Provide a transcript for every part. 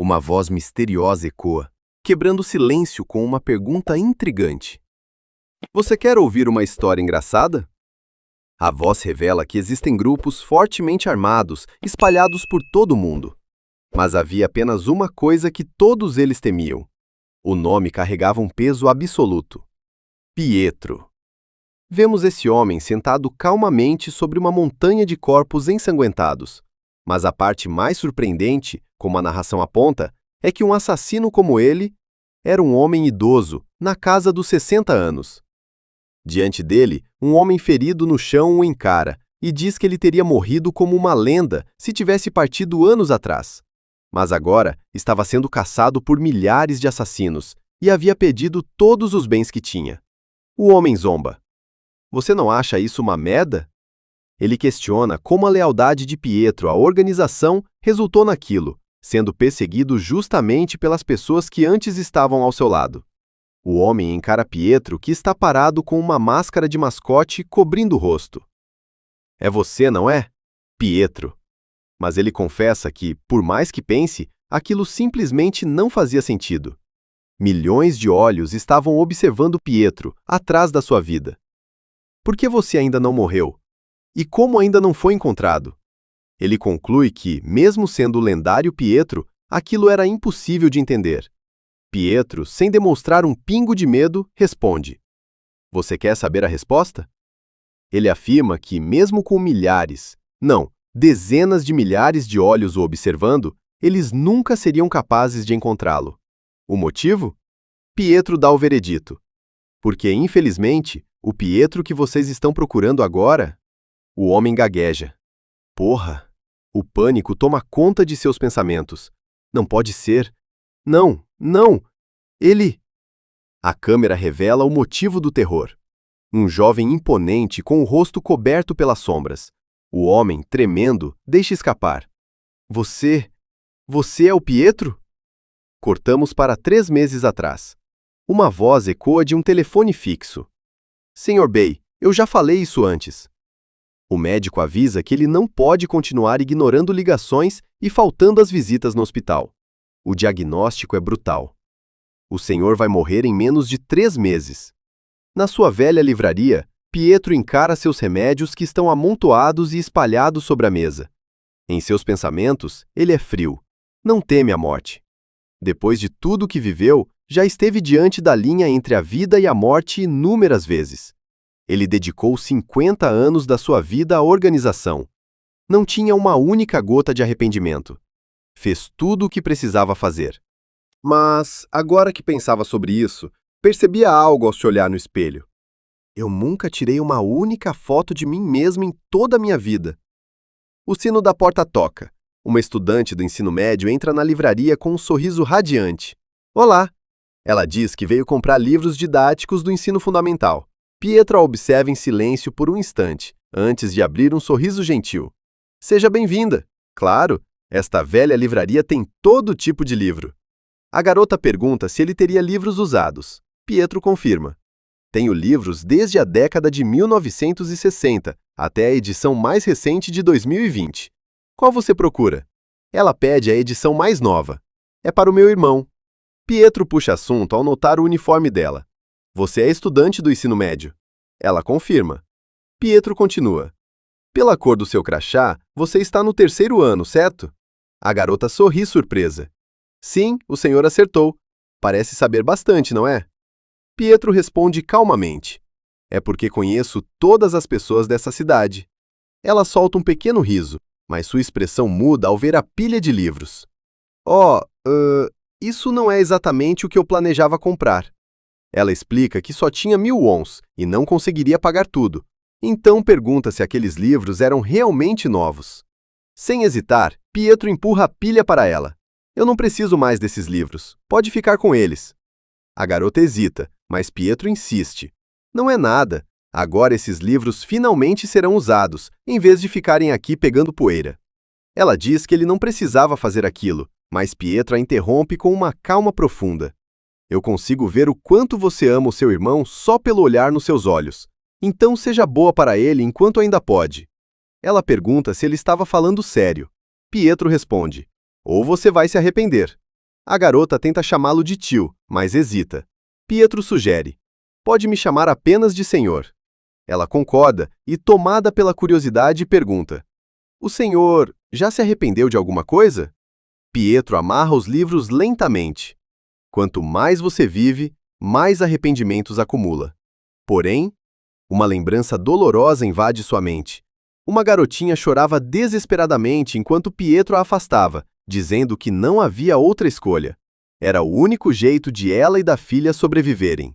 Uma voz misteriosa ecoa, quebrando o silêncio com uma pergunta intrigante. Você quer ouvir uma história engraçada? A voz revela que existem grupos fortemente armados, espalhados por todo o mundo. Mas havia apenas uma coisa que todos eles temiam. O nome carregava um peso absoluto. Pietro. Vemos esse homem sentado calmamente sobre uma montanha de corpos ensanguentados. Mas a parte mais surpreendente, como a narração aponta, é que um assassino como ele era um homem idoso, na casa dos 60 anos. Diante dele, um homem ferido no chão o encara e diz que ele teria morrido como uma lenda se tivesse partido anos atrás. Mas agora estava sendo caçado por milhares de assassinos e havia perdido todos os bens que tinha. O homem zomba. Você não acha isso uma merda? Ele questiona como a lealdade de Pietro à organização resultou naquilo, sendo perseguido justamente pelas pessoas que antes estavam ao seu lado. O homem encara Pietro, que está parado com uma máscara de mascote cobrindo o rosto. É você, não é? Pietro. Mas ele confessa que, por mais que pense, aquilo simplesmente não fazia sentido. Milhões de olhos estavam observando Pietro, atrás da sua vida. Por que você ainda não morreu? E como ainda não foi encontrado? Ele conclui que, mesmo sendo o lendário Pietro, aquilo era impossível de entender. Pietro, sem demonstrar um pingo de medo, responde. Você quer saber a resposta? Ele afirma que, mesmo com milhares, não, dezenas de milhares de olhos o observando, eles nunca seriam capazes de encontrá-lo. O motivo? Pietro dá o veredito. Porque, infelizmente, o Pietro que vocês estão procurando agora... O homem gagueja. Porra! O pânico toma conta de seus pensamentos. Não pode ser. Não, não! Ele... A câmera revela o motivo do terror. Um jovem imponente com o rosto coberto pelas sombras. O homem, tremendo, deixa escapar. Você é o Pietro? Cortamos para 3 meses atrás. Uma voz ecoa de um telefone fixo. Senhor Bey, eu já falei isso antes. O médico avisa que ele não pode continuar ignorando ligações e faltando às visitas no hospital. O diagnóstico é brutal. O senhor vai morrer em menos de 3 meses. Na sua velha livraria, Pietro encara seus remédios que estão amontoados e espalhados sobre a mesa. Em seus pensamentos, ele é frio. Não teme a morte. Depois de tudo que viveu, já esteve diante da linha entre a vida e a morte inúmeras vezes. Ele dedicou 50 anos da sua vida à organização. Não tinha uma única gota de arrependimento. Fez tudo o que precisava fazer. Mas, agora que pensava sobre isso, percebia algo ao se olhar no espelho. Eu nunca tirei uma única foto de mim mesmo em toda a minha vida. O sino da porta toca. Uma estudante do ensino médio entra na livraria com um sorriso radiante. Olá! Ela diz que veio comprar livros didáticos do ensino fundamental. Pietro a observa em silêncio por um instante, antes de abrir um sorriso gentil. Seja bem-vinda! Claro, esta velha livraria tem todo tipo de livro. A garota pergunta se ele teria livros usados. Pietro confirma. Tenho livros desde a década de 1960 até a edição mais recente de 2020. Qual você procura? Ela pede a edição mais nova. É para o meu irmão. Pietro puxa assunto ao notar o uniforme dela. Você é estudante do ensino médio. Ela confirma. Pietro continua. Pela cor do seu crachá, você está no 3º ano, certo? A garota sorri surpresa. Sim, o senhor acertou. Parece saber bastante, não é? Pietro responde calmamente. É porque conheço todas as pessoas dessa cidade. Ela solta um pequeno riso, mas sua expressão muda ao ver a pilha de livros. Isso não é exatamente o que eu planejava comprar. Ela explica que só tinha 1000 wons e não conseguiria pagar tudo. Então pergunta se aqueles livros eram realmente novos. Sem hesitar, Pietro empurra a pilha para ela. Eu não preciso mais desses livros. Pode ficar com eles. A garota hesita, mas Pietro insiste. Não é nada. Agora esses livros finalmente serão usados, em vez de ficarem aqui pegando poeira. Ela diz que ele não precisava fazer aquilo, mas Pietro a interrompe com uma calma profunda. Eu consigo ver o quanto você ama o seu irmão só pelo olhar nos seus olhos. Então seja boa para ele enquanto ainda pode. Ela pergunta se ele estava falando sério. Pietro responde. Ou você vai se arrepender. A garota tenta chamá-lo de tio, mas hesita. Pietro sugere: pode me chamar apenas de senhor. Ela concorda e, tomada pela curiosidade, pergunta: o senhor já se arrependeu de alguma coisa? Pietro amarra os livros lentamente. Quanto mais você vive, mais arrependimentos acumula. Porém, uma lembrança dolorosa invade sua mente. Uma garotinha chorava desesperadamente enquanto Pietro a afastava, dizendo que não havia outra escolha. Era o único jeito de ela e da filha sobreviverem.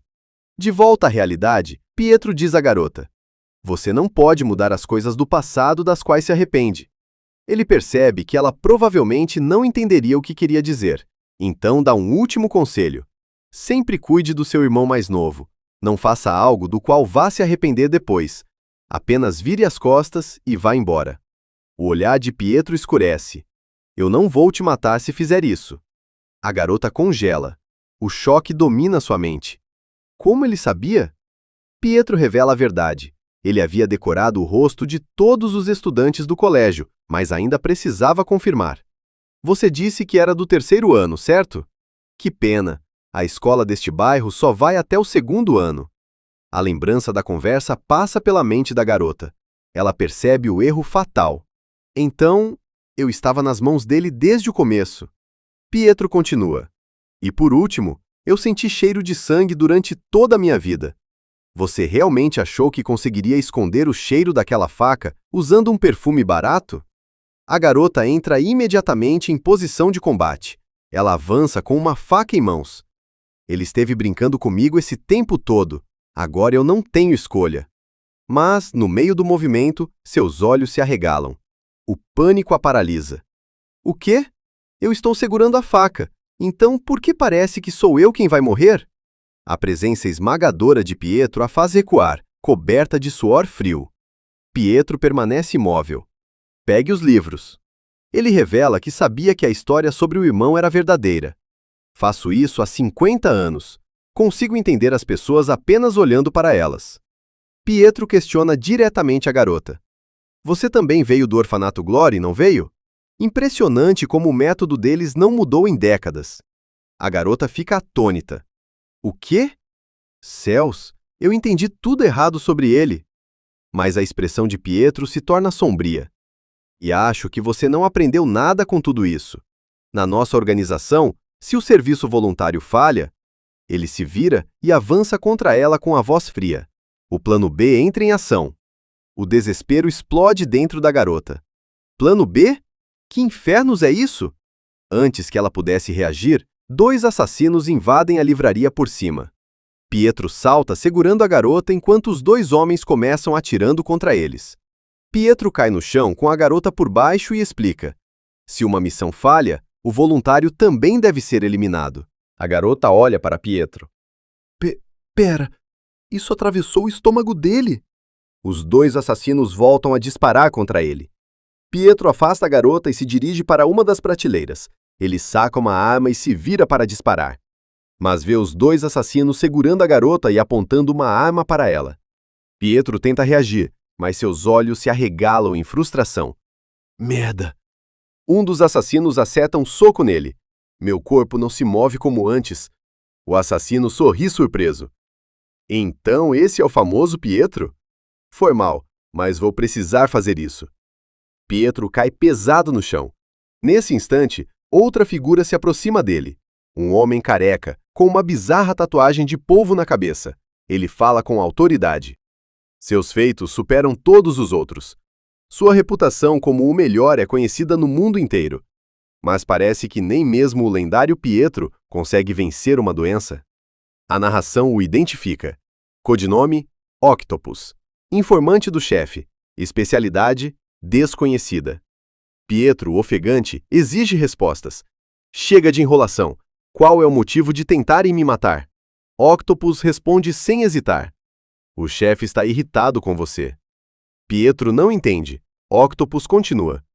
De volta à realidade, Pietro diz à garota: você não pode mudar as coisas do passado das quais se arrepende. Ele percebe que ela provavelmente não entenderia o que queria dizer. Então dá um último conselho: sempre cuide do seu irmão mais novo. Não faça algo do qual vá se arrepender depois. Apenas vire as costas e vá embora. O olhar de Pietro escurece. Eu não vou te matar se fizer isso. A garota congela. O choque domina sua mente. Como ele sabia? Pietro revela a verdade. Ele havia decorado o rosto de todos os estudantes do colégio, mas ainda precisava confirmar. Você disse que era do 3º ano, certo? Que pena. A escola deste bairro só vai até o 2º ano. A lembrança da conversa passa pela mente da garota. Ela percebe o erro fatal. Então, eu estava nas mãos dele desde o começo. Pietro continua. E por último, eu senti cheiro de sangue durante toda a minha vida. Você realmente achou que conseguiria esconder o cheiro daquela faca usando um perfume barato? A garota entra imediatamente em posição de combate. Ela avança com uma faca em mãos. Ele esteve brincando comigo esse tempo todo. Agora eu não tenho escolha. Mas, no meio do movimento, seus olhos se arregalam. O pânico a paralisa. O quê? Eu estou segurando a faca. Então, por que parece que sou eu quem vai morrer? A presença esmagadora de Pietro a faz recuar, coberta de suor frio. Pietro permanece imóvel. Pegue os livros. Ele revela que sabia que a história sobre o irmão era verdadeira. Faço isso há 50 anos. Consigo entender as pessoas apenas olhando para elas. Pietro questiona diretamente a garota. Você também veio do orfanato Glory, não veio? Impressionante como o método deles não mudou em décadas. A garota fica atônita. O quê? Céus, eu entendi tudo errado sobre ele. Mas a expressão de Pietro se torna sombria. E acho que você não aprendeu nada com tudo isso. Na nossa organização, se o serviço voluntário falha, ele se vira e avança contra ela com a voz fria. O plano B entra em ação. O desespero explode dentro da garota. Plano B? Que infernos é isso? Antes que ela pudesse reagir, 2 assassinos invadem a livraria por cima. Pietro salta segurando a garota enquanto os 2 homens começam atirando contra eles. Pietro cai no chão com a garota por baixo e explica: se uma missão falha, o voluntário também deve ser eliminado. A garota olha para Pietro. Pera, isso atravessou o estômago dele. Os 2 assassinos voltam a disparar contra ele. Pietro afasta a garota e se dirige para uma das prateleiras. Ele saca uma arma e se vira para disparar. Mas vê os 2 assassinos segurando a garota e apontando uma arma para ela. Pietro tenta reagir, mas seus olhos se arregalam em frustração. Merda! Um dos assassinos acerta um soco nele. Meu corpo não se move como antes. O assassino sorri surpreso. Então esse é o famoso Pietro? Foi mal, mas vou precisar fazer isso. Pietro cai pesado no chão. Nesse instante, outra figura se aproxima dele. Um homem careca, com uma bizarra tatuagem de polvo na cabeça. Ele fala com autoridade. Seus feitos superam todos os outros. Sua reputação como o melhor é conhecida no mundo inteiro. Mas parece que nem mesmo o lendário Pietro consegue vencer uma doença. A narração o identifica. Codinome: Octopus. Informante do chefe. Especialidade: desconhecida. Pietro, ofegante, exige respostas. Chega de enrolação. Qual é o motivo de tentarem me matar? Octopus responde sem hesitar. O chefe está irritado com você. Pietro não entende. Octopus continua.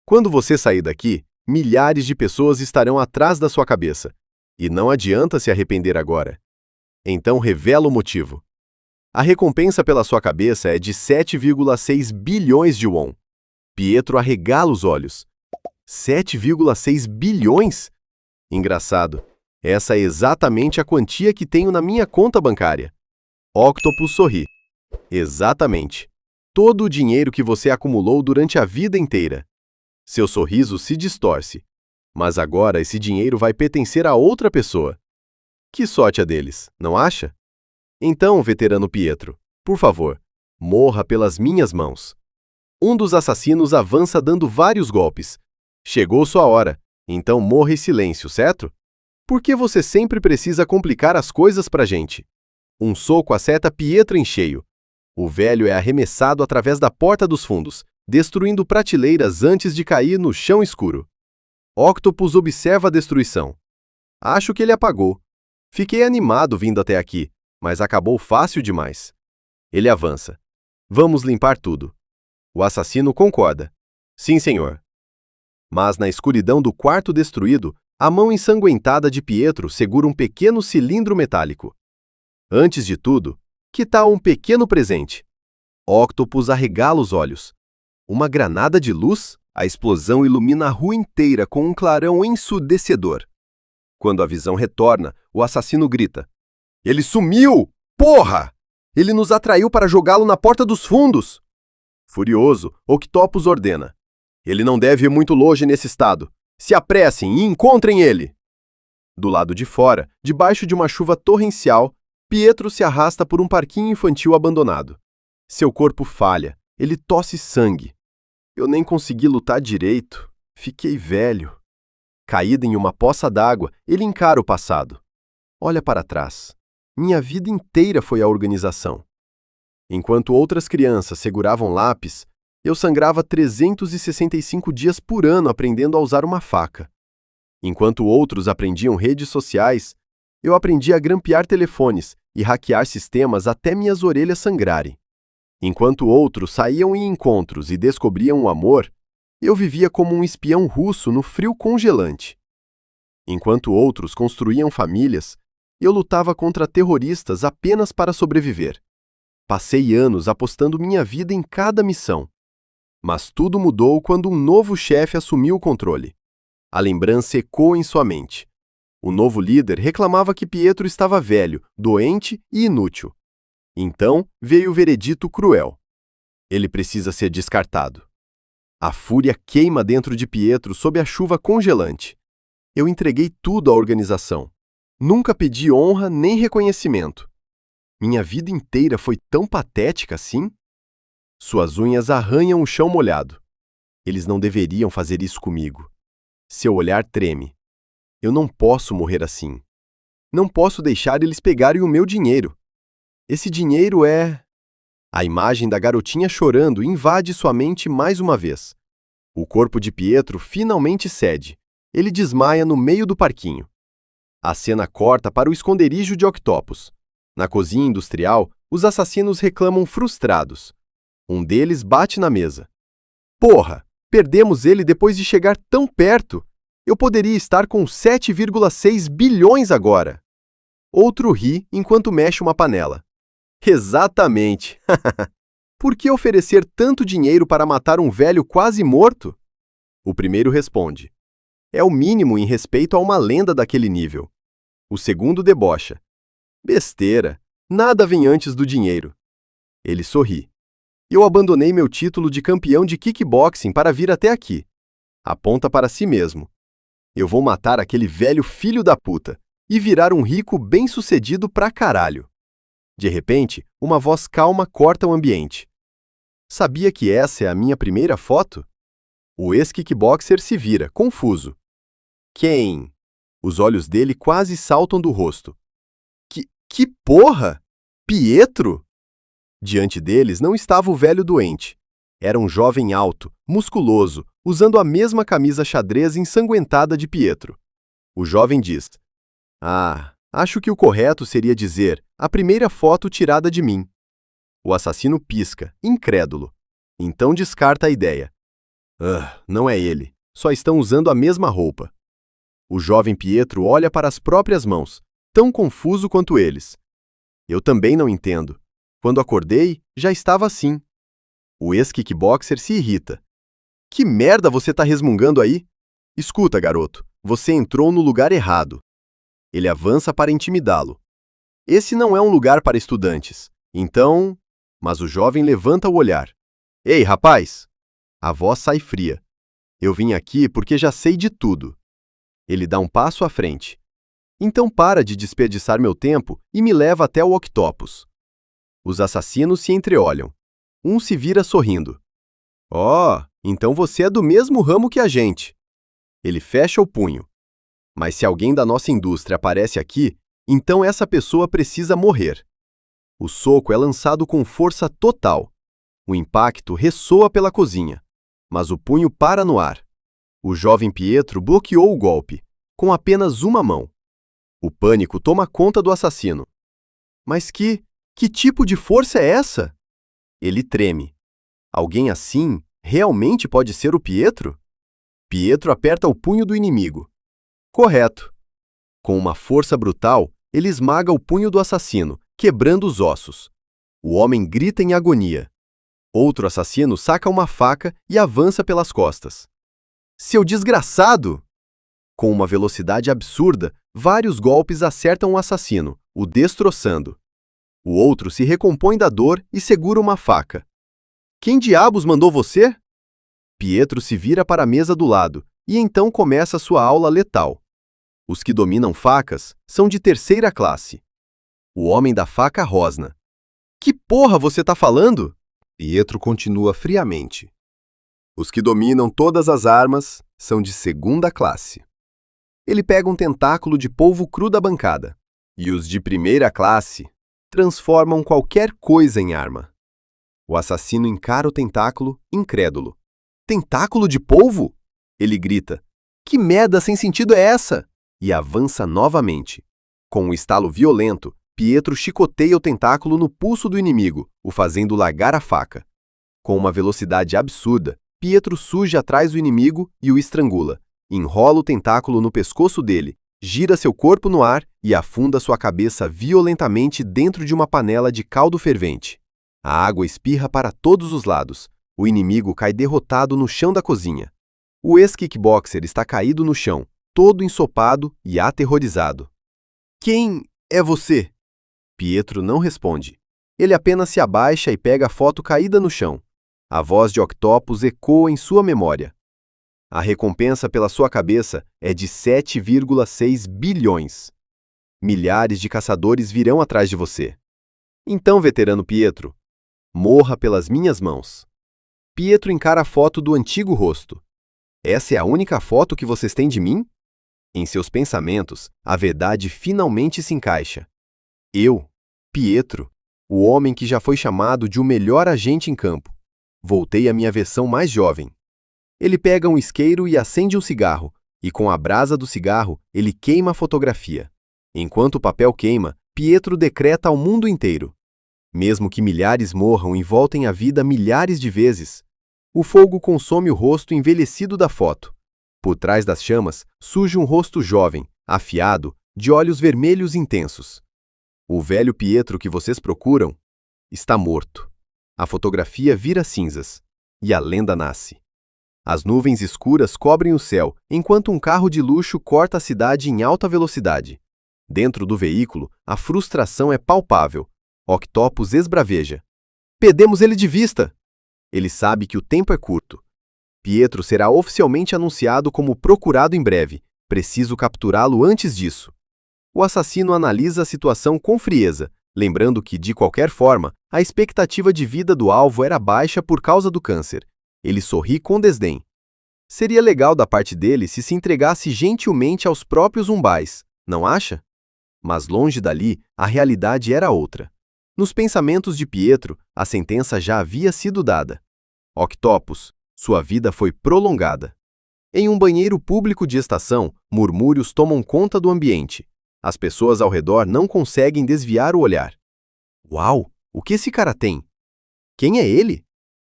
Quando você sair daqui, milhares de pessoas estarão atrás da sua cabeça. E não adianta se arrepender agora. Então revela o motivo. A recompensa pela sua cabeça é de 7,6 bilhões de won. Pietro arregala os olhos. 7,6 bilhões? Engraçado. Essa é exatamente a quantia que tenho na minha conta bancária. Octopus sorri. Exatamente. Todo o dinheiro que você acumulou durante a vida inteira. Seu sorriso se distorce. Mas agora esse dinheiro vai pertencer a outra pessoa. Que sorte a deles, não acha? Então, veterano Pietro, por favor, morra pelas minhas mãos. Um dos assassinos avança dando vários golpes. Chegou sua hora, então morra em silêncio, certo? Por que você sempre precisa complicar as coisas pra gente? Um soco acerta Pietro em cheio. O velho é arremessado através da porta dos fundos, destruindo prateleiras antes de cair no chão escuro. Octopus observa a destruição. Acho que ele apagou. Fiquei animado vindo até aqui, mas acabou fácil demais. Ele avança. Vamos limpar tudo. O assassino concorda. Sim, senhor. Mas na escuridão do quarto destruído, a mão ensanguentada de Pietro segura um pequeno cilindro metálico. Antes de tudo, que tal um pequeno presente? Octopus arregala os olhos. Uma granada de luz? A explosão ilumina a rua inteira com um clarão ensurdecedor. Quando a visão retorna, o assassino grita. Ele sumiu! Porra! Ele nos atraiu para jogá-lo na porta dos fundos! Furioso, Octopus ordena. Ele não deve ir muito longe nesse estado. Se apressem e encontrem ele! Do lado de fora, debaixo de uma chuva torrencial, Pietro se arrasta por um parquinho infantil abandonado. Seu corpo falha, ele tosse sangue. Eu nem consegui lutar direito. Fiquei velho. Caído em uma poça d'água, ele encara o passado. Olha para trás. Minha vida inteira foi a organização. Enquanto outras crianças seguravam lápis, eu sangrava 365 dias por ano aprendendo a usar uma faca. Enquanto outros aprendiam redes sociais, eu aprendi a grampear telefones e hackear sistemas até minhas orelhas sangrarem. Enquanto outros saíam em encontros e descobriam o amor, eu vivia como um espião russo no frio congelante. Enquanto outros construíam famílias, eu lutava contra terroristas apenas para sobreviver. Passei anos apostando minha vida em cada missão. Mas tudo mudou quando um novo chefe assumiu o controle. A lembrança ecoou em sua mente. O novo líder reclamava que Pietro estava velho, doente e inútil. Então veio o veredito cruel. Ele precisa ser descartado. A fúria queima dentro de Pietro sob a chuva congelante. Eu entreguei tudo à organização. Nunca pedi honra nem reconhecimento. Minha vida inteira foi tão patética assim? Suas unhas arranham o chão molhado. Eles não deveriam fazer isso comigo. Seu olhar treme. Eu não posso morrer assim. Não posso deixar eles pegarem o meu dinheiro. Esse dinheiro é... A imagem da garotinha chorando invade sua mente mais uma vez. O corpo de Pietro finalmente cede. Ele desmaia no meio do parquinho. A cena corta para o esconderijo de Octopus. Na cozinha industrial, os assassinos reclamam frustrados. Um deles bate na mesa. Porra! Perdemos ele depois de chegar tão perto! Eu poderia estar com 7,6 bilhões agora! Outro ri enquanto mexe uma panela. Exatamente! Por que oferecer tanto dinheiro para matar um velho quase morto? O primeiro responde. É o mínimo em respeito a uma lenda daquele nível. O segundo debocha. Besteira! Nada vem antes do dinheiro. Ele sorri. Eu abandonei meu título de campeão de kickboxing para vir até aqui. Aponta para si mesmo. Eu vou matar aquele velho filho da puta e virar um rico bem-sucedido pra caralho. De repente, uma voz calma corta o ambiente. Sabia que essa é a minha primeira foto? O ex-kickboxer se vira, confuso. Quem? Os olhos dele quase saltam do rosto. Que porra? Pietro? Diante deles não estava o velho doente. Era um jovem alto, musculoso, usando a mesma camisa xadrez ensanguentada de Pietro. O jovem diz: acho que o correto seria dizer a primeira foto tirada de mim. O assassino pisca, incrédulo. Então descarta a ideia. Não é ele. Só estão usando a mesma roupa. O jovem Pietro olha para as próprias mãos, tão confuso quanto eles. Eu também não entendo. Quando acordei, já estava assim. O ex-kickboxer se irrita. Que merda você tá resmungando aí? Escuta, garoto. Você entrou no lugar errado. Ele avança para intimidá-lo. Esse não é um lugar para estudantes. Então... Mas o jovem levanta o olhar. Ei, rapaz! A voz sai fria. Eu vim aqui porque já sei de tudo. Ele dá um passo à frente. Então para de desperdiçar meu tempo e me leva até o Octopus. Os assassinos se entreolham. Um se vira sorrindo. Oh, então você é do mesmo ramo que a gente. Ele fecha o punho. Mas se alguém da nossa indústria aparece aqui, então essa pessoa precisa morrer. O soco é lançado com força total. O impacto ressoa pela cozinha, mas o punho para no ar. O jovem Pietro bloqueou o golpe, com apenas uma mão. O pânico toma conta do assassino. Mas que tipo de força é essa? Ele treme. Alguém assim realmente pode ser o Pietro? Pietro aperta o punho do inimigo. Correto. Com uma força brutal, ele esmaga o punho do assassino, quebrando os ossos. O homem grita em agonia. Outro assassino saca uma faca e avança pelas costas. Seu desgraçado! Com uma velocidade absurda, vários golpes acertam o assassino, o destroçando. O outro se recompõe da dor e segura uma faca. Quem diabos mandou você? Pietro se vira para a mesa do lado e então começa sua aula letal. Os que dominam facas são de terceira classe. O homem da faca rosna. Que porra você tá falando? Pietro continua friamente. Os que dominam todas as armas são de segunda classe. Ele pega um tentáculo de polvo cru da bancada. E os de primeira classe transformam qualquer coisa em arma. O assassino encara o tentáculo, incrédulo. Tentáculo de polvo? Ele grita. Que merda sem sentido é essa? E avança novamente. Com um estalo violento, Pietro chicoteia o tentáculo no pulso do inimigo, o fazendo largar a faca. Com uma velocidade absurda, Pietro surge atrás do inimigo e o estrangula. Enrola o tentáculo no pescoço dele, gira seu corpo no ar e afunda sua cabeça violentamente dentro de uma panela de caldo fervente. A água espirra para todos os lados. O inimigo cai derrotado no chão da cozinha. O ex-kickboxer está caído no chão, todo ensopado e aterrorizado. Quem é você? Pietro não responde. Ele apenas se abaixa e pega a foto caída no chão. A voz de Octopus ecoa em sua memória. A recompensa pela sua cabeça é de 7,6 bilhões. Milhares de caçadores virão atrás de você. Então, veterano Pietro, morra pelas minhas mãos. Pietro encara a foto do antigo rosto. Essa é a única foto que vocês têm de mim? Em seus pensamentos, a verdade finalmente se encaixa. Eu, Pietro, o homem que já foi chamado de o melhor agente em campo. Voltei à minha versão mais jovem. Ele pega um isqueiro e acende um cigarro, e com a brasa do cigarro, ele queima a fotografia. Enquanto o papel queima, Pietro decreta ao mundo inteiro. Mesmo que milhares morram e voltem à vida milhares de vezes, o fogo consome o rosto envelhecido da foto. Por trás das chamas, surge um rosto jovem, afiado, de olhos vermelhos intensos. O velho Pietro que vocês procuram está morto. A fotografia vira cinzas, e a lenda nasce. As nuvens escuras cobrem o céu, enquanto um carro de luxo corta a cidade em alta velocidade. Dentro do veículo, a frustração é palpável. Octopus esbraveja. Perdemos ele de vista! Ele sabe que o tempo é curto. Pietro será oficialmente anunciado como procurado em breve. Preciso capturá-lo antes disso. O assassino analisa a situação com frieza, lembrando que, de qualquer forma, a expectativa de vida do alvo era baixa por causa do câncer. Ele sorri com desdém. Seria legal da parte dele se entregasse gentilmente aos próprios umbais, não acha? Mas longe dali, a realidade era outra. Nos pensamentos de Pietro, a sentença já havia sido dada. Octopus, sua vida foi prolongada. Em um banheiro público de estação, murmúrios tomam conta do ambiente. As pessoas ao redor não conseguem desviar o olhar. Uau, o que esse cara tem? Quem é ele?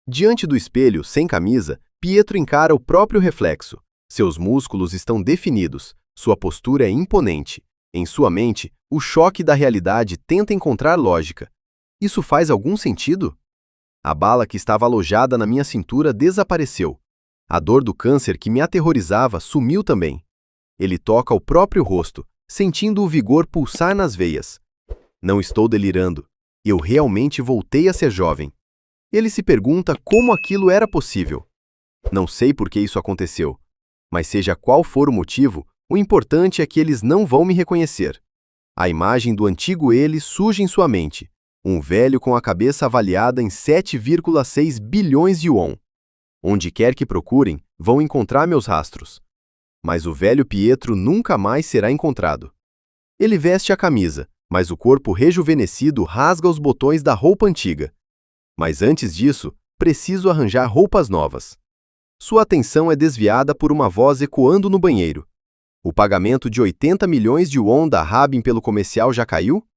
Diante do espelho, sem camisa, Pietro encara o próprio reflexo. Seus músculos estão definidos, sua postura é imponente. Em sua mente, o choque da realidade tenta encontrar lógica. Isso faz algum sentido? A bala que estava alojada na minha cintura desapareceu. A dor do câncer que me aterrorizava sumiu também. Ele toca o próprio rosto, sentindo o vigor pulsar nas veias. Não estou delirando. Eu realmente voltei a ser jovem. Ele se pergunta como aquilo era possível. Não sei por que isso aconteceu, mas seja qual for o motivo, o importante é que eles não vão me reconhecer. A imagem do antigo ele surge em sua mente, um velho com a cabeça avaliada em 7,6 bilhões de won. Onde quer que procurem, vão encontrar meus rastros. Mas o velho Pietro nunca mais será encontrado. Ele veste a camisa, mas o corpo rejuvenescido rasga os botões da roupa antiga. Mas antes disso, preciso arranjar roupas novas. Sua atenção é desviada por uma voz ecoando no banheiro. O pagamento de 80 milhões de won da Rabin pelo comercial já caiu?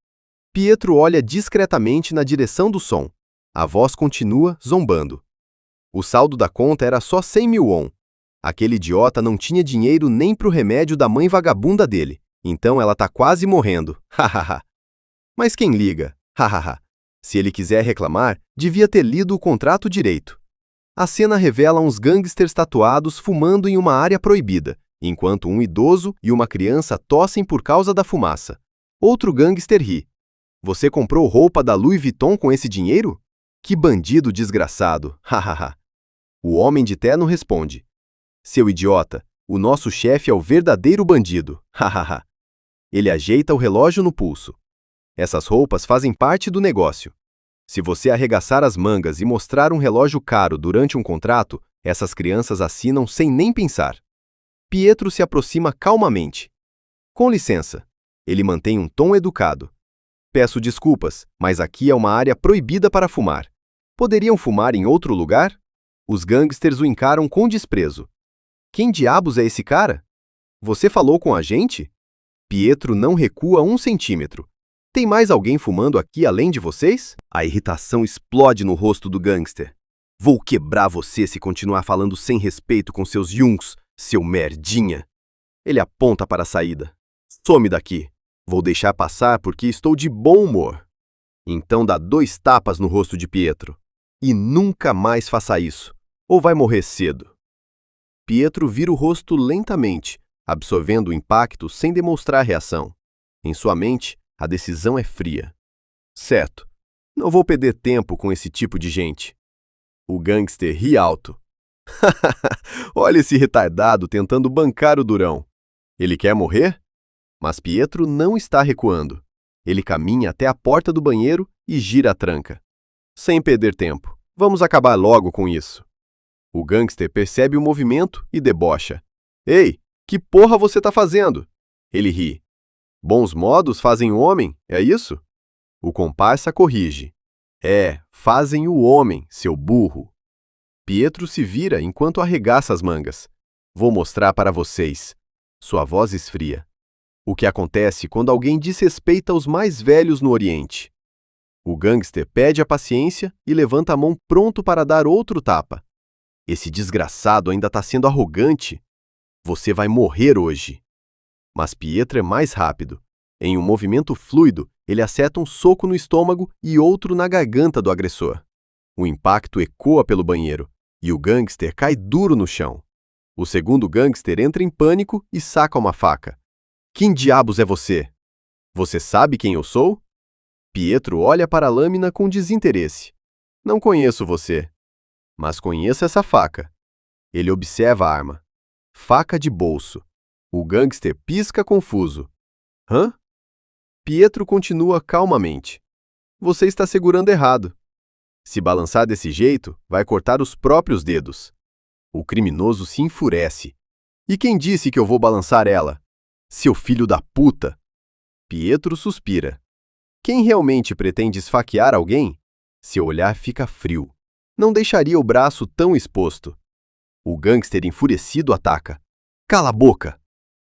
Pietro olha discretamente na direção do som. A voz continua zombando. O saldo da conta era só 100 mil won. Aquele idiota não tinha dinheiro nem pro remédio da mãe vagabunda dele. Então ela tá quase morrendo. Hahaha. Mas quem liga? Hahaha. Se ele quiser reclamar, devia ter lido o contrato direito. A cena revela uns gangsters tatuados fumando em uma área proibida, enquanto um idoso e uma criança tossem por causa da fumaça. Outro gangster ri. Você comprou roupa da Louis Vuitton com esse dinheiro? Que bandido desgraçado. Hahaha. O homem de terno responde. Seu idiota, o nosso chefe é o verdadeiro bandido. Hahaha. Ele ajeita o relógio no pulso. Essas roupas fazem parte do negócio. Se você arregaçar as mangas e mostrar um relógio caro durante um contrato, essas crianças assinam sem nem pensar. Pietro se aproxima calmamente. Com licença. Ele mantém um tom educado. Peço desculpas, mas aqui é uma área proibida para fumar. Poderiam fumar em outro lugar? Os gangsters o encaram com desprezo. Quem diabos é esse cara? Você falou com a gente? Pietro não recua 1 centímetro. Tem mais alguém fumando aqui além de vocês? A irritação explode no rosto do gangster. Vou quebrar você se continuar falando sem respeito com seus yungs, seu merdinha. Ele aponta para a saída. Some daqui. Vou deixar passar porque estou de bom humor. Então dá 2 tapas no rosto de Pietro. E nunca mais faça isso, ou vai morrer cedo. Pietro vira o rosto lentamente, absorvendo o impacto sem demonstrar reação. Em sua mente, a decisão é fria. Certo, não vou perder tempo com esse tipo de gente. O gangster ri alto. Olha esse retardado tentando bancar o durão. Ele quer morrer? Mas Pietro não está recuando. Ele caminha até a porta do banheiro e gira a tranca. Sem perder tempo, vamos acabar logo com isso. O gangster percebe o movimento e debocha. Ei, que porra você tá fazendo? Ele ri. Bons modos fazem o homem, é isso? O comparsa corrige. É, fazem o homem, seu burro. Pietro se vira enquanto arregaça as mangas. Vou mostrar para vocês. Sua voz esfria. O que acontece quando alguém desrespeita os mais velhos no Oriente? O gangster pede a paciência e levanta a mão pronto para dar outro tapa. Esse desgraçado ainda está sendo arrogante. Você vai morrer hoje. Mas Pietro é mais rápido. Em um movimento fluido, ele acerta um soco no estômago e outro na garganta do agressor. O impacto ecoa pelo banheiro e o gangster cai duro no chão. O segundo gangster entra em pânico e saca uma faca. Quem diabos é você? Você sabe quem eu sou? Pietro olha para a lâmina com desinteresse. Não conheço você, mas conheço essa faca. Ele observa a arma. Faca de bolso. O gangster pisca confuso. Hã? Pietro continua calmamente. Você está segurando errado. Se balançar desse jeito, vai cortar os próprios dedos. O criminoso se enfurece. E quem disse que eu vou balançar ela? Seu filho da puta! Pietro suspira. Quem realmente pretende esfaquear alguém? Seu olhar fica frio. Não deixaria o braço tão exposto. O gangster enfurecido ataca. Cala a boca!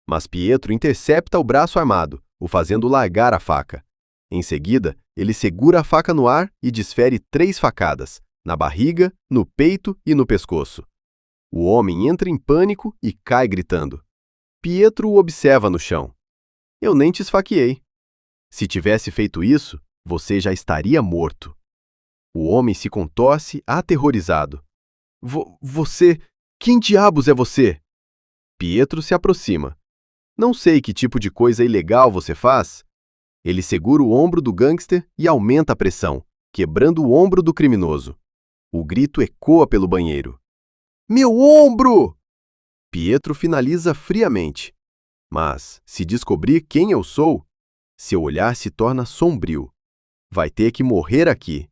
Mas Pietro intercepta o braço armado, o fazendo largar a faca. Em seguida, ele segura a faca no ar e desfere 3 facadas, na barriga, no peito e no pescoço. O homem entra em pânico e cai gritando. Pietro o observa no chão. Eu nem te esfaqueei. Se tivesse feito isso, você já estaria morto. O homem se contorce aterrorizado. Você... Quem diabos é você? Pietro se aproxima. Não sei que tipo de coisa ilegal você faz. Ele segura o ombro do gangster e aumenta a pressão, quebrando o ombro do criminoso. O grito ecoa pelo banheiro. Meu ombro! Pietro finaliza friamente. Mas, se descobrir quem eu sou, seu olhar se torna sombrio. Vai ter que morrer aqui.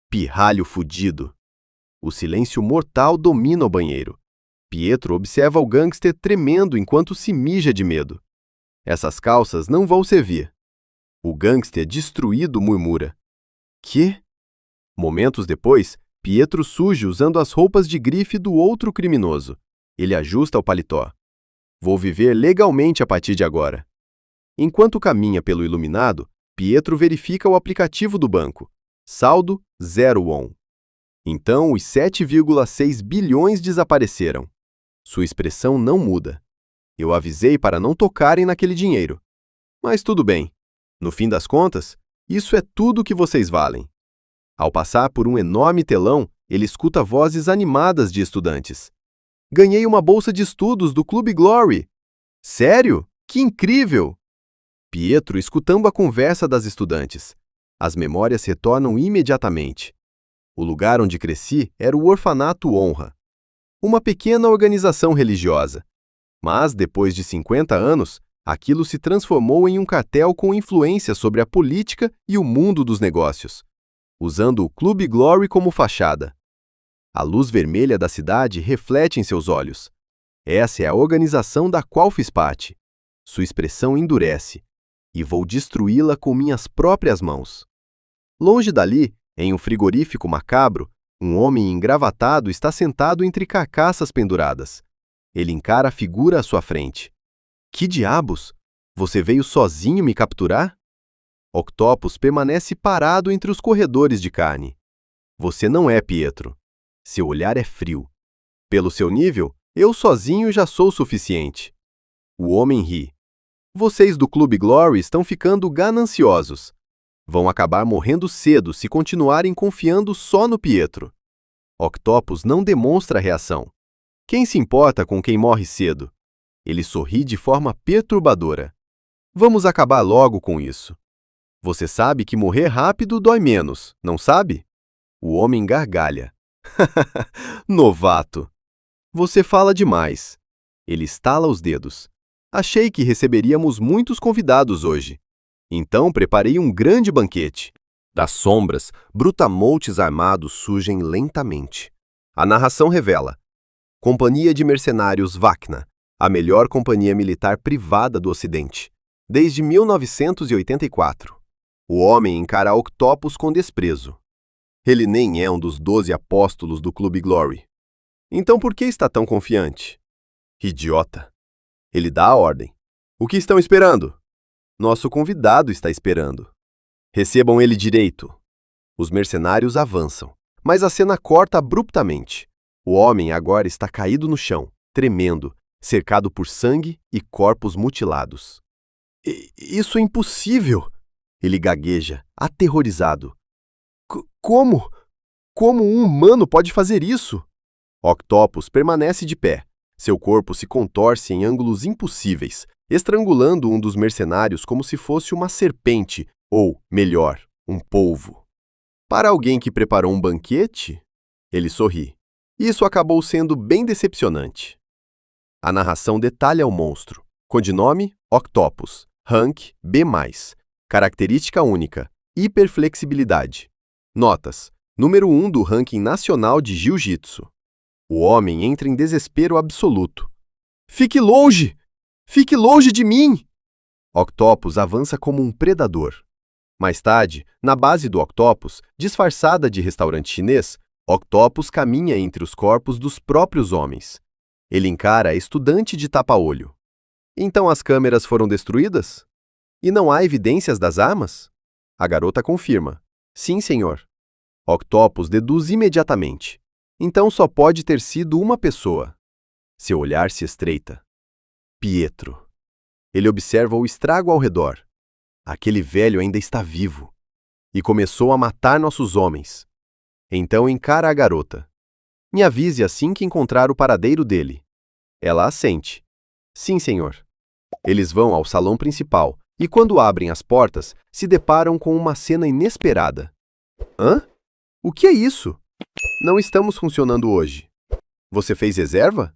Pirralho fudido. O silêncio mortal domina o banheiro. Pietro observa o gangster tremendo enquanto se mija de medo. Essas calças não vão servir. O gangster destruído murmura. Que? Momentos depois, Pietro surge usando as roupas de grife do outro criminoso. Ele ajusta o paletó. Vou viver legalmente a partir de agora. Enquanto caminha pelo iluminado, Pietro verifica o aplicativo do banco. Saldo 0 won. Então, os 7,6 bilhões desapareceram. Sua expressão não muda. Eu avisei para não tocarem naquele dinheiro. Mas tudo bem. No fim das contas, isso é tudo que vocês valem. Ao passar por um enorme telão, ele escuta vozes animadas de estudantes. Ganhei uma bolsa de estudos do Clube Glory. Sério? Que incrível! Pietro escutando a conversa das estudantes. As memórias retornam imediatamente. O lugar onde cresci era o Orfanato Honra, uma pequena organização religiosa. Mas, depois de 50 anos, aquilo se transformou em um cartel com influência sobre a política e o mundo dos negócios, usando o Clube Glory como fachada. A luz vermelha da cidade reflete em seus olhos. Essa é a organização da qual fiz parte. Sua expressão endurece. E vou destruí-la com minhas próprias mãos. Longe dali, em um frigorífico macabro, um homem engravatado está sentado entre carcaças penduradas. Ele encara a figura à sua frente. Que diabos? Você veio sozinho me capturar? Octopus permanece parado entre os corredores de carne. Você não é Pietro. Seu olhar é frio. Pelo seu nível, eu sozinho já sou o suficiente. O homem ri. Vocês do Clube Glory estão ficando gananciosos. Vão acabar morrendo cedo se continuarem confiando só no Pietro. Octopus não demonstra reação. Quem se importa com quem morre cedo? Ele sorri de forma perturbadora. Vamos acabar logo com isso. Você sabe que morrer rápido dói menos, não sabe? O homem gargalha. Novato. Você fala demais. Ele estala os dedos. Achei que receberíamos muitos convidados hoje. Então preparei um grande banquete. Das sombras, brutamontes armados surgem lentamente. A narração revela. Companhia de Mercenários Vacna, a melhor companhia militar privada do Ocidente. Desde 1984. O homem encara Octopus com desprezo. Ele nem é um dos 12 apóstolos do Clube Glory. Então por que está tão confiante? Idiota. Ele dá a ordem. O que estão esperando? Nosso convidado está esperando. Recebam ele direito. Os mercenários avançam, mas a cena corta abruptamente. O homem agora está caído no chão, tremendo, cercado por sangue e corpos mutilados. Isso é impossível! Ele gagueja, aterrorizado. Como? Como um humano pode fazer isso? Octopus permanece de pé. Seu corpo se contorce em ângulos impossíveis, estrangulando um dos mercenários como se fosse uma serpente, ou, melhor, um polvo. Para alguém que preparou um banquete, ele sorri. Isso acabou sendo bem decepcionante. A narração detalha o monstro. Codinome, Octopus. Rank, B+. Característica única, hiperflexibilidade. Notas. Número 1 do ranking nacional de Jiu-Jitsu. O homem entra em desespero absoluto. Fique longe! Fique longe de mim! Octopus avança como um predador. Mais tarde, na base do Octopus, disfarçada de restaurante chinês, Octopus caminha entre os corpos dos próprios homens. Ele encara a estudante de tapa-olho. Então as câmeras foram destruídas? E não há evidências das armas? A garota confirma. Sim, senhor. Octopus deduz imediatamente. Então só pode ter sido uma pessoa. Seu olhar se estreita. Pietro. Ele observa o estrago ao redor. Aquele velho ainda está vivo. E começou a matar nossos homens. Então encara a garota. Me avise assim que encontrar o paradeiro dele. Ela assente. Sim, senhor. Eles vão ao salão principal e, quando abrem as portas, se deparam com uma cena inesperada. Hã? O que é isso? Não estamos funcionando hoje. Você fez reserva?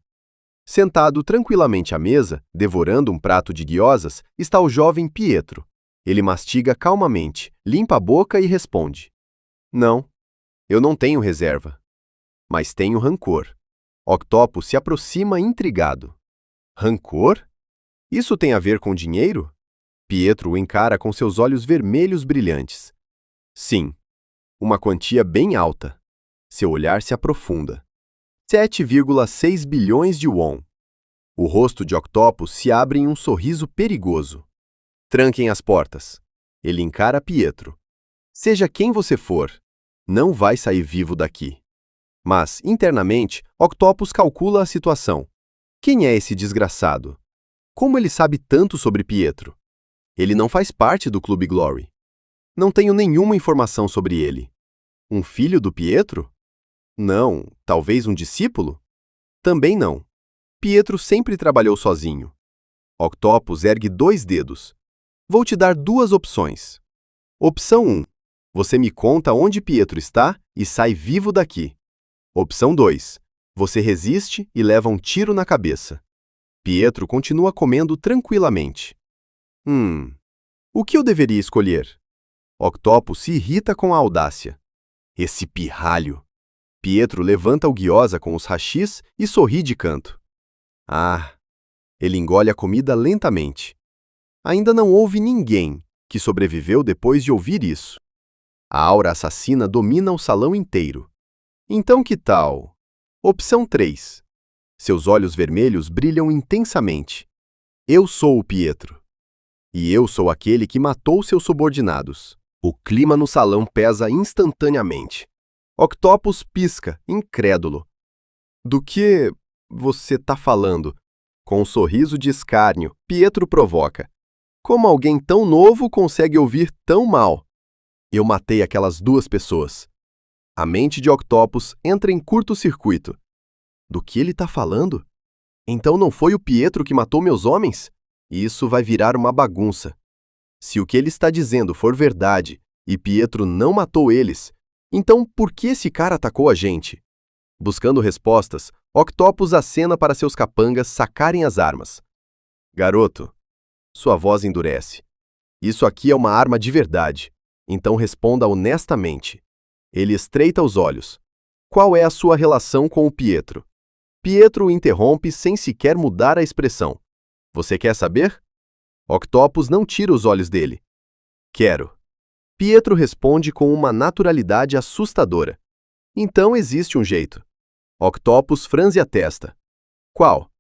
Sentado tranquilamente à mesa, devorando um prato de gyozas, está o jovem Pietro. Ele mastiga calmamente, limpa a boca e responde: Não, eu não tenho reserva. Mas tenho rancor. Octopus se aproxima intrigado. Rancor? Isso tem a ver com dinheiro? Pietro o encara com seus olhos vermelhos brilhantes. Sim, uma quantia bem alta. Seu olhar se aprofunda. 7,6 bilhões de won. O rosto de Octopus se abre em um sorriso perigoso. Tranquem as portas. Ele encara Pietro. Seja quem você for, não vai sair vivo daqui. Mas, internamente, Octopus calcula a situação. Quem é esse desgraçado? Como ele sabe tanto sobre Pietro? Ele não faz parte do Clube Glory. Não tenho nenhuma informação sobre ele. Um filho do Pietro? Não. Talvez um discípulo? Também não. Pietro sempre trabalhou sozinho. Octopus ergue 2 dedos. Vou te dar 2 opções. Opção 1. Você me conta onde Pietro está e sai vivo daqui. Opção 2. Você resiste e leva um tiro na cabeça. Pietro continua comendo tranquilamente. O que eu deveria escolher? Octopus se irrita com a audácia. Esse pirralho! Pietro levanta o gyoza com os hashis e sorri de canto. Ele engole a comida lentamente. Ainda não houve ninguém que sobreviveu depois de ouvir isso. A aura assassina domina o salão inteiro. Então que tal? Opção 3. Seus olhos vermelhos brilham intensamente. Eu sou o Pietro. E eu sou aquele que matou seus subordinados. O clima no salão pesa instantaneamente. Octopus pisca, incrédulo. Do que você está falando? Com um sorriso de escárnio, Pietro provoca. Como alguém tão novo consegue ouvir tão mal? Eu matei aquelas 2 pessoas. A mente de Octopus entra em curto-circuito. Do que ele está falando? Então não foi o Pietro que matou meus homens? Isso vai virar uma bagunça. Se o que ele está dizendo for verdade e Pietro não matou eles, então por que esse cara atacou a gente? Buscando respostas, Octopus acena para seus capangas sacarem as armas. Garoto, sua voz endurece. Isso aqui é uma arma de verdade, então responda honestamente. Ele estreita os olhos. Qual é a sua relação com o Pietro? Pietro o interrompe sem sequer mudar a expressão. Você quer saber? Octopus não tira os olhos dele. Quero. Pietro responde com uma naturalidade assustadora. Então existe um jeito. Octopus franze a testa. Qual?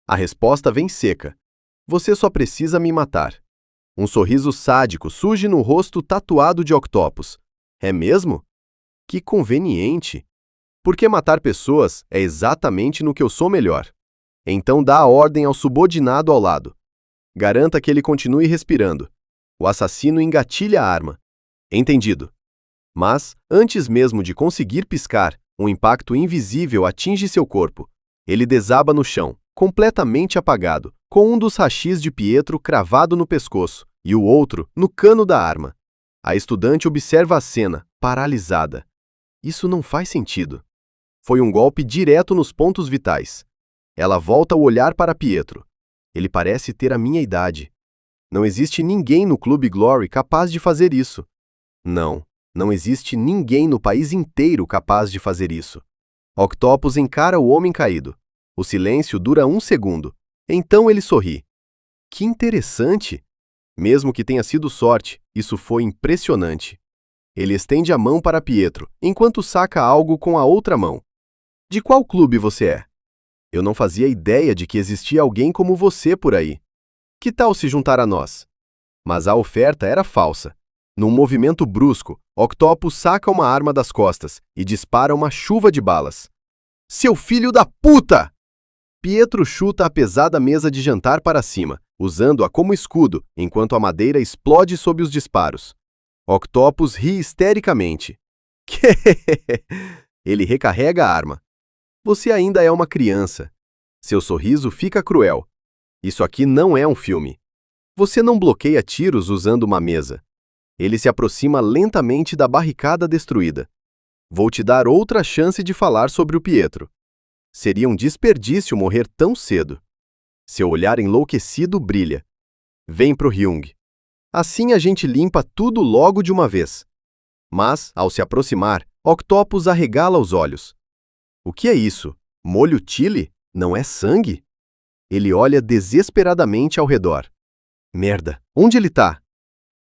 A resposta vem seca. Você só precisa me matar. Um sorriso sádico surge no rosto tatuado de Octopus. É mesmo? Que conveniente. Porque matar pessoas é exatamente no que eu sou melhor. Então dá a ordem ao subordinado ao lado. Garanta que ele continue respirando. O assassino engatilha a arma. Entendido. Mas, antes mesmo de conseguir piscar, um impacto invisível atinge seu corpo. Ele desaba no chão, completamente apagado, com um dos hashis de Pietro cravado no pescoço e o outro no cano da arma. A estudante observa a cena, paralisada. Isso não faz sentido. Foi um golpe direto nos pontos vitais. Ela volta o olhar para Pietro. Ele parece ter a minha idade. Não existe ninguém no Clube Glory capaz de fazer isso. Não existe ninguém no país inteiro capaz de fazer isso. Octopus encara o homem caído. O silêncio dura 1 segundo. Então ele sorri. Que interessante! Mesmo que tenha sido sorte, isso foi impressionante. Ele estende a mão para Pietro, enquanto saca algo com a outra mão. De qual clube você é? Eu não fazia ideia de que existia alguém como você por aí. Que tal se juntar a nós? Mas a oferta era falsa. Num movimento brusco, Octopus saca uma arma das costas e dispara uma chuva de balas. Seu filho da puta! Pietro chuta a pesada mesa de jantar para cima, usando-a como escudo, enquanto a madeira explode sob os disparos. Octopus ri histericamente. Ele recarrega a arma. Você ainda é uma criança. Seu sorriso fica cruel. Isso aqui não é um filme. Você não bloqueia tiros usando uma mesa. Ele se aproxima lentamente da barricada destruída. Vou te dar outra chance de falar sobre o Pietro. Seria um desperdício morrer tão cedo. Seu olhar enlouquecido brilha. Vem pro Hyung. Assim a gente limpa tudo logo de uma vez. Mas, ao se aproximar, Octopus arregala os olhos. O que é isso? Molho chili? Não é sangue? Ele olha desesperadamente ao redor. Merda, onde ele tá?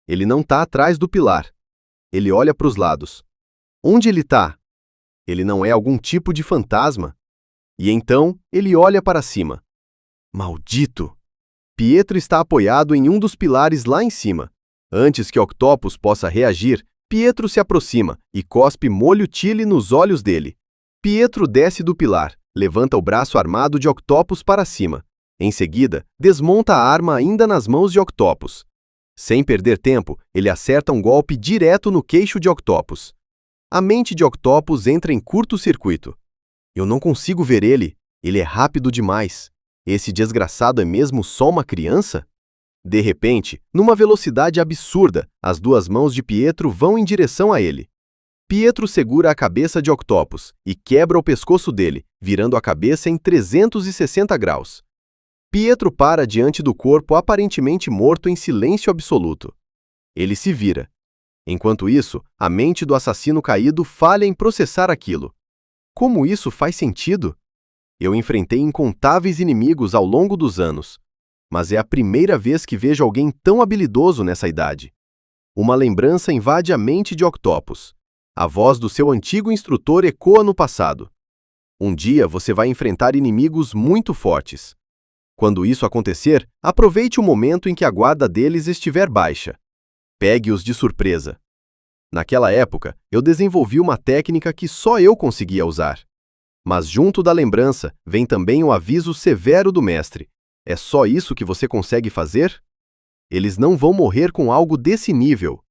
Ele não tá atrás do pilar. Ele olha para os lados. Onde ele tá? Ele não é algum tipo de fantasma? E então, ele olha para cima. Maldito! Pietro está apoiado em um dos pilares lá em cima. Antes que Octopus possa reagir, Pietro se aproxima e cospe molho chili nos olhos dele. Pietro desce do pilar, levanta o braço armado de Octopus para cima. Em seguida, desmonta a arma ainda nas mãos de Octopus. Sem perder tempo, ele acerta um golpe direto no queixo de Octopus. A mente de Octopus entra em curto-circuito. Eu não consigo ver ele. Ele é rápido demais. Esse desgraçado é mesmo só uma criança? De repente, numa velocidade absurda, as duas mãos de Pietro vão em direção a ele. Pietro segura a cabeça de Octopus e quebra o pescoço dele, virando a cabeça em 360 graus. Pietro para diante do corpo aparentemente morto em silêncio absoluto. Ele se vira. Enquanto isso, a mente do assassino caído falha em processar aquilo. Como isso faz sentido? Eu enfrentei incontáveis inimigos ao longo dos anos, mas é a primeira vez que vejo alguém tão habilidoso nessa idade. Uma lembrança invade a mente de Octopus. A voz do seu antigo instrutor ecoa no passado. Um dia você vai enfrentar inimigos muito fortes. Quando isso acontecer, aproveite o momento em que a guarda deles estiver baixa. Pegue-os de surpresa. Naquela época, eu desenvolvi uma técnica que só eu conseguia usar. Mas junto da lembrança, vem também o aviso severo do mestre. É só isso que você consegue fazer? Eles não vão morrer com algo desse nível.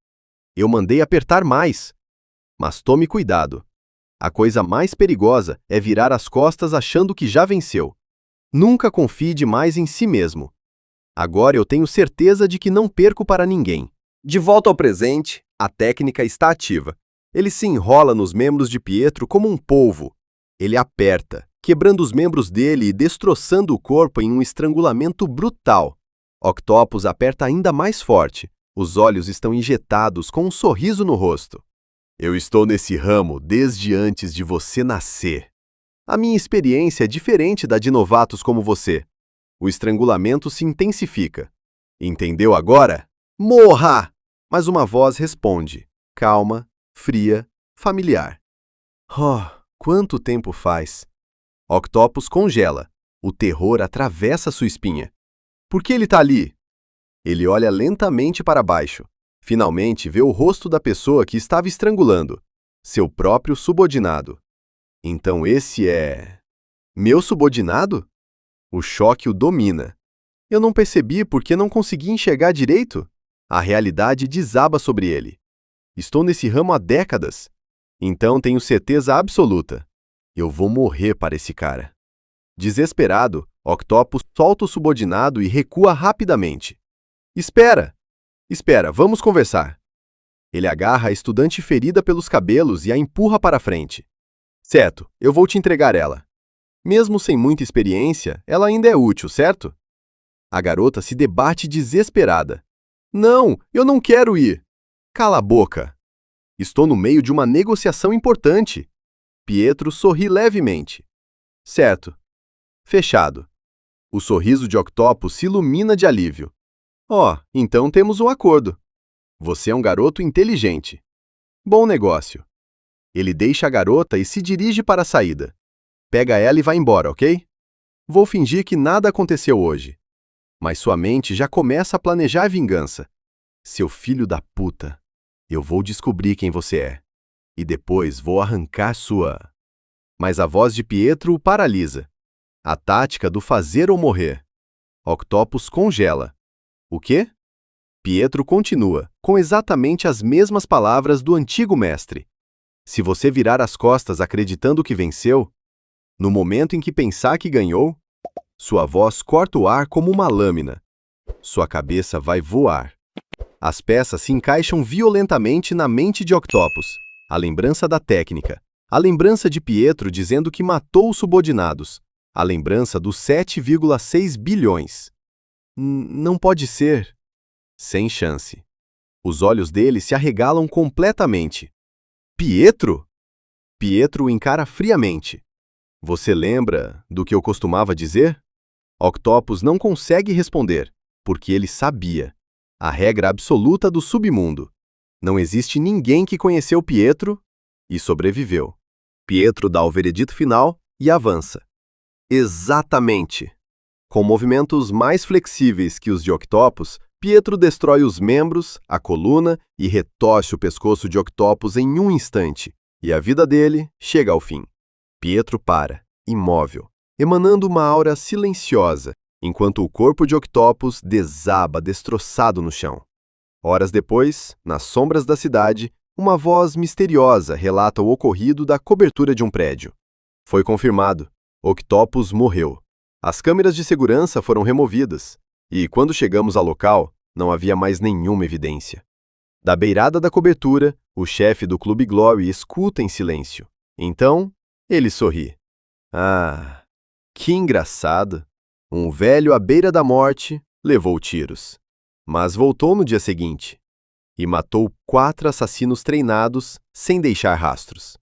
Eu mandei apertar mais. Mas tome cuidado. A coisa mais perigosa é virar as costas achando que já venceu. Nunca confie demais em si mesmo. Agora eu tenho certeza de que não perco para ninguém. De volta ao presente, a técnica está ativa. Ele se enrola nos membros de Pietro como um polvo. Ele aperta, quebrando os membros dele e destroçando o corpo em um estrangulamento brutal. Octopus aperta ainda mais forte. Os olhos estão injetados com um sorriso no rosto. Eu estou nesse ramo desde antes de você nascer. A minha experiência é diferente da de novatos como você. O estrangulamento se intensifica. Entendeu agora? Morra! Mas uma voz responde, calma, fria, familiar. Oh, quanto tempo faz? Octopus congela. O terror atravessa sua espinha. Por que ele está ali? Ele olha lentamente para baixo. Finalmente vê o rosto da pessoa que estava estrangulando. Seu próprio subordinado. Então esse é... meu subordinado? O choque o domina. Eu não percebi porque não consegui enxergar direito. A realidade desaba sobre ele. Estou nesse ramo há décadas. Então tenho certeza absoluta. Eu vou morrer para esse cara. Desesperado, Octopus solta o subordinado e recua rapidamente. Espera! Espera, vamos conversar. Ele agarra a estudante ferida pelos cabelos e a empurra para frente. Certo, eu vou te entregar ela. Mesmo sem muita experiência, ela ainda é útil, certo? A garota se debate desesperada. Não, eu não quero ir. Cala a boca. Estou no meio de uma negociação importante. Pietro sorri levemente. Certo. Fechado. O sorriso de Octopus se ilumina de alívio. Oh, então temos um acordo. Você é um garoto inteligente. Bom negócio. Ele deixa a garota e se dirige para a saída. Pega ela e vai embora, ok? Vou fingir que nada aconteceu hoje. Mas sua mente já começa a planejar vingança. Seu filho da puta. Eu vou descobrir quem você é. E depois vou arrancar sua... Mas a voz de Pietro o paralisa. A tática do fazer ou morrer. Octopus congela. O quê? Pietro continua, com exatamente as mesmas palavras do antigo mestre. Se você virar as costas acreditando que venceu, no momento em que pensar que ganhou, Sua voz corta o ar como uma lâmina. Sua cabeça vai voar. As peças se encaixam violentamente na mente de Octopus. A lembrança da técnica. A lembrança de Pietro dizendo que matou os subordinados. A lembrança dos 7,6 bilhões. Não pode ser. Sem chance. Os olhos dele se arregalam completamente. Pietro? Pietro o encara friamente. Você lembra do que eu costumava dizer? Octopus não consegue responder, porque ele sabia. A regra absoluta do submundo. Não existe ninguém que conheceu Pietro e sobreviveu. Pietro dá o veredito final e avança. Exatamente. Com movimentos mais flexíveis que os de Octopus, Pietro destrói os membros, a coluna e retorce o pescoço de Octopus em um instante, e a vida dele chega ao fim. Pietro para, imóvel, emanando uma aura silenciosa, enquanto o corpo de Octopus desaba destroçado no chão. Horas depois, nas sombras da cidade, uma voz misteriosa relata o ocorrido da cobertura de um prédio. Foi confirmado. Octopus morreu. As câmeras de segurança foram removidas, e quando chegamos ao local, não havia mais nenhuma evidência. Da beirada da cobertura, o chefe do Clube Glory escuta em silêncio. Então, ele sorri. Ah, que engraçado! Um velho à beira da morte levou tiros. Mas voltou no dia seguinte e matou 4 assassinos treinados sem deixar rastros.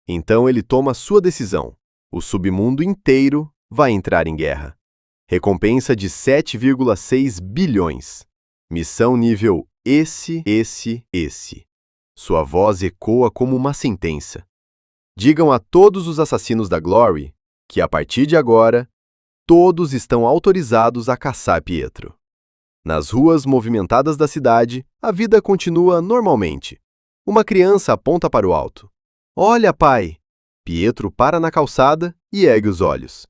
Então ele toma sua decisão. O submundo inteiro vai entrar em guerra. Recompensa de 7,6 bilhões. Missão nível esse. Sua voz ecoa como uma sentença. Digam a todos os assassinos da Glory que, a partir de agora, todos estão autorizados a caçar Pietro. Nas ruas movimentadas da cidade, a vida continua normalmente. Uma criança aponta para o alto. Olha, pai! Pietro para na calçada e ergue os olhos.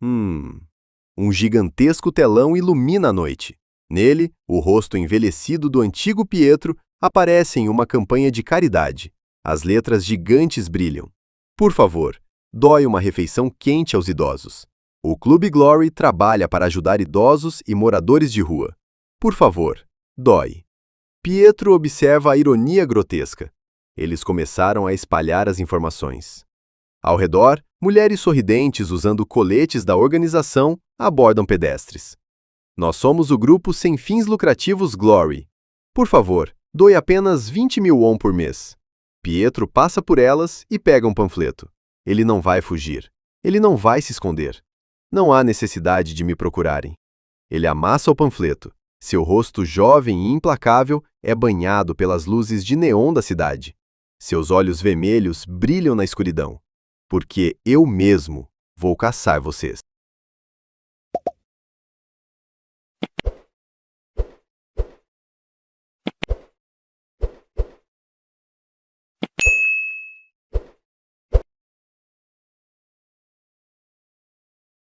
Um gigantesco telão ilumina a noite. Nele, o rosto envelhecido do antigo Pietro aparece em uma campanha de caridade. As letras gigantes brilham. Por favor, doe uma refeição quente aos idosos. O Clube Glory trabalha para ajudar idosos e moradores de rua. Por favor, doe. Pietro observa a ironia grotesca. Eles começaram a espalhar as informações. Ao redor, mulheres sorridentes usando coletes da organização abordam pedestres. Nós somos o grupo sem fins lucrativos Glory. Por favor, doe apenas 20.000 won por mês. Pietro passa por elas e pega um panfleto. Ele não vai fugir. Ele não vai se esconder. Não há necessidade de me procurarem. Ele amassa o panfleto. Seu rosto jovem e implacável é banhado pelas luzes de neon da cidade. Seus olhos vermelhos brilham na escuridão. Porque eu mesmo vou caçar vocês.